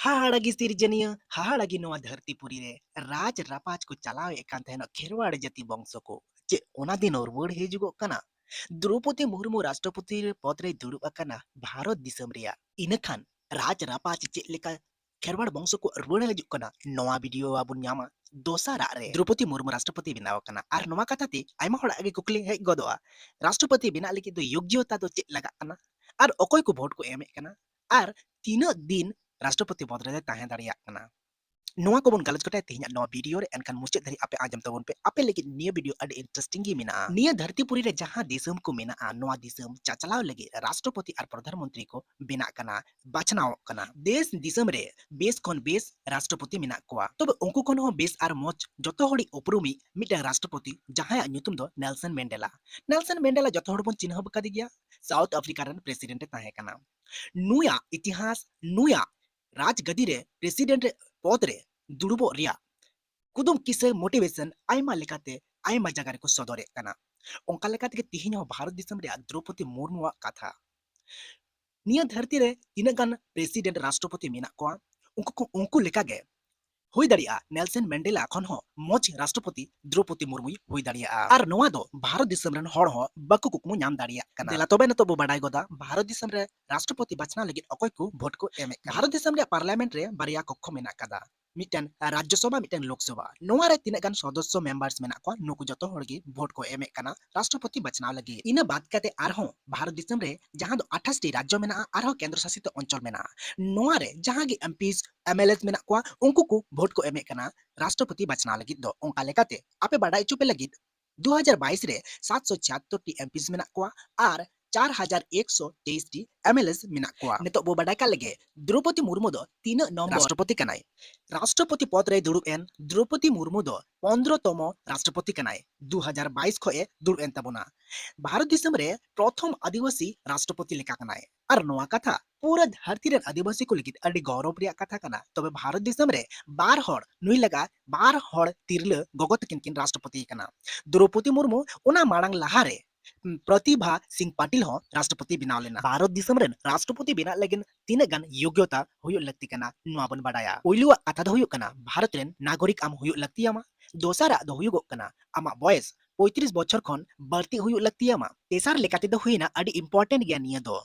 हाहाड़ागी सिरजनिया हाहाड़ागी नोआ धरतीपुरी रे राज रापाज को चलावे कान तहनो खेरवाड़ जाति वंश को चे ओना दिन रुवाड़ हिजुगोग कना द्रौपदी मुर्मू राष्ट्रपति रे पद रे दुड़ुब अकना भारत दिसम रिया इनखान राज रापाज चे लेका खेरवाड़ वंश को रुवाड़ हिजुग कना नोआ वीडियो आबुन न्यामा दोसारा रे द्रौपदी मुर्मू राष्ट्रपति बिनाव कना आर नोआ कथाते आयमा होड़ा आगे कुकली हेज गदोआ राष्ट्रपति बिना लगी दो योग्यता दो चे लगा कना आर अकोय को वोट को एमे कना आर तीना दिन राष्ट्रपति पद रे ताहें दाड़ियाग कना नोआ को बन गलत कटाय तेहना नोआ वीडियो रे एनकान मुचाद धरी आपे आजम तबन पे आपे लगी निया वीडियो अड इंटरेस्टिंग गी मेना निया धरतीपुरी रे जहां दिसम को मेना नोआ दिसम चाचलाव लगी राष्ट्रपति और प्रधानमंत्री को बिना कना बाछनाव कना देश दिसम रे बेस कोन बेस राष्ट्रपति मेना कोआ तबे उनको कोन हो बेस आर मोच जतो हड़ी उपरुमी मिटा राष्ट्रपति जहां न्युतुम दो नेल्सन मेंडेला जतो हड़ बन चिन्ह बका दिया साउथ अफ्रीका रन प्रेसिडेंट ताहे कना नुया इतिहास नुया राजगदी रे प्रेसिडेंट पद रे दुड़ुबो रिया कुदुम किसे मोटिवेशन आयमा लेकाते आयमा जगह को सदरे कना ओंका लेकाते के तिहिन हो भारत दिसम रे द्रौपदी मुर्मू कथा निया धरती रे तिना गान प्रेसिडेंट राष्ट्रपति मेना को उनको लेका गे हुई दाड़िया नेल्सन मेंडेला खन हो मोच राष्ट्रपति द्रौपदी मुर्मू हुई दाड़िया आर नोआ दो भारत दिसम रन हड़ हो बाकु कुकमु नाम दाड़िया कना देला तबे न तो बडाय गोदा भारत दिसम रे राष्ट्रपति बचना लगी अकोय को वोट को एमे भारत दिसम रे पार्लियामेंट रे बारिया कक्ष मेना कदा मिटन राज्यसभा मिटन लोकसभा नोआ रे तिना गान सदस्य मेंबर्स मेना को नुकु जतो हड़गी वोट को एमे कना राष्ट्रपति बचना लगी इना बात कते आर हो भारत दिसम रे जहां दो 28 टी राज्य मेना आर हो केंद्र शासित अंचल मेना नोआ रे जहां गी एमपीस एमएलएस मेना को उनको को वोट को एमे कना राष्ट्रपति बचना लगी दो ओंका लेकाते आपे बाडाय चुपे लगी 2022 रे 776 टी एमपीस मेना को आर 4123 टी एमएलएस मेना को नितो बो बाडाय का लगे द्रौपदी मुर्मू दो 3 नंबर राष्ट्रपति कनाय राष्ट्रपति पद रे दुड़ुब एन द्रौपदी मुर्मू दो 15 तम राष्ट्रपति कनाय 2022 खए दुड़ुब एन तबना भारत दिसम रे प्रथम आदिवासी राष्ट्रपति लेका कनाय और नोआ कथा पूरा धरती रे आदिवासी को लगित अडी गौरव रिया कथा कना तबे भारत दिसम रे बार हड़ नुई लगा बार हड़ तिरल गगत किन राष्ट्रपति कना द्रौपदी मुर्मू ओना मांग लहारे प्रतिभा सिंह पाटिल हो राष्ट्रपति बिना लेना भारत दिसम रेन राष्ट्रपति बिना लेकिन तीन गन योग्यता हुयो लगती कना नुआ बन बडाया ओइलुआ कथा दो हुयो कना भारत रेन नागरिक आम हुयो लगती आमा दोसारा दो हुयो कना आमा बॉयस 35 बछर खन बढ़ती हुयो लगती आमा तेसार लेकाते दो हुइना अडी इंपॉर्टेंट गया निया दो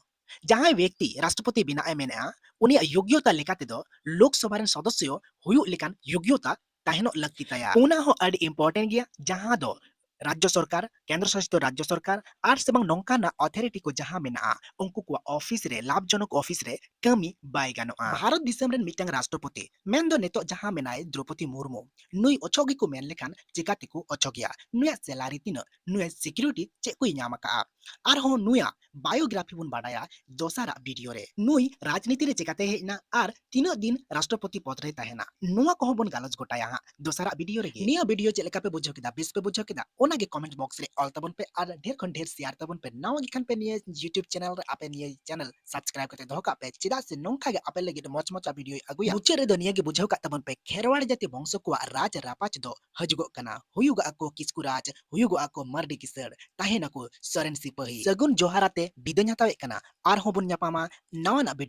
जहां व्यक्ति राष्ट्रपति बिना एमेना उनी योग्यता लेकाते दो लोकसभा रेन सदस्य हुयो लेकान योग्यता ताहेनो लगती तया उना हो अडी इंपॉर्टेंट गया जहां दो राज्य सरकार केंद्र शासित राज्य सरकार आर सेबंग नोंकाना अथॉरिटी को जहां मेना उनको को ऑफिस रे लाभजनक ऑफिस रे कमी बाय गानोआ भारत दिसम रेन मिटंग राष्ट्रपति मेन दो नेतो जहां मेनाय द्रौपदी मुर्मू नुई अछोगी को मेन लेखान चिकाते को अछोगिया नुया सैलरी तिन नुया सिक्योरिटी चे को न्यामका आर हो नुया बायोग्राफी बुन बाडाया दोसारा वीडियो रे नुई राजनीति रे चिकाते हेना आर तीन दिन राष्ट्रपति पद रे ताहेना नुआ को बन गालज गोटाया दोसारा वीडियो रे निया वीडियो चेलेका पे बुझो केदा बेस पे बुझो केदा ओनागे कमेंट बॉक्स रे ऑल तबन पे आर ढेर खन ढेर शेयर तबन पे नाव गिखन पे निये YouTube चैनल रे आपे निये चैनल सब्सक्राइब करते धोका पे चिदा से नोंखा गे आपे लगे मच मच वीडियो अगुया मुचे रे दुनिया के बुझो का तबन पे खेरवाड़ जाति वंश को राज रापाच दो हजगो कना हुयुगा ako किसकु राज हुयुगा ako मर्डी किसर ताहेना को सरेन सिपाही सगुन जोहाराते बिदन हतावे कना आर होबन न्यापामा नावा ना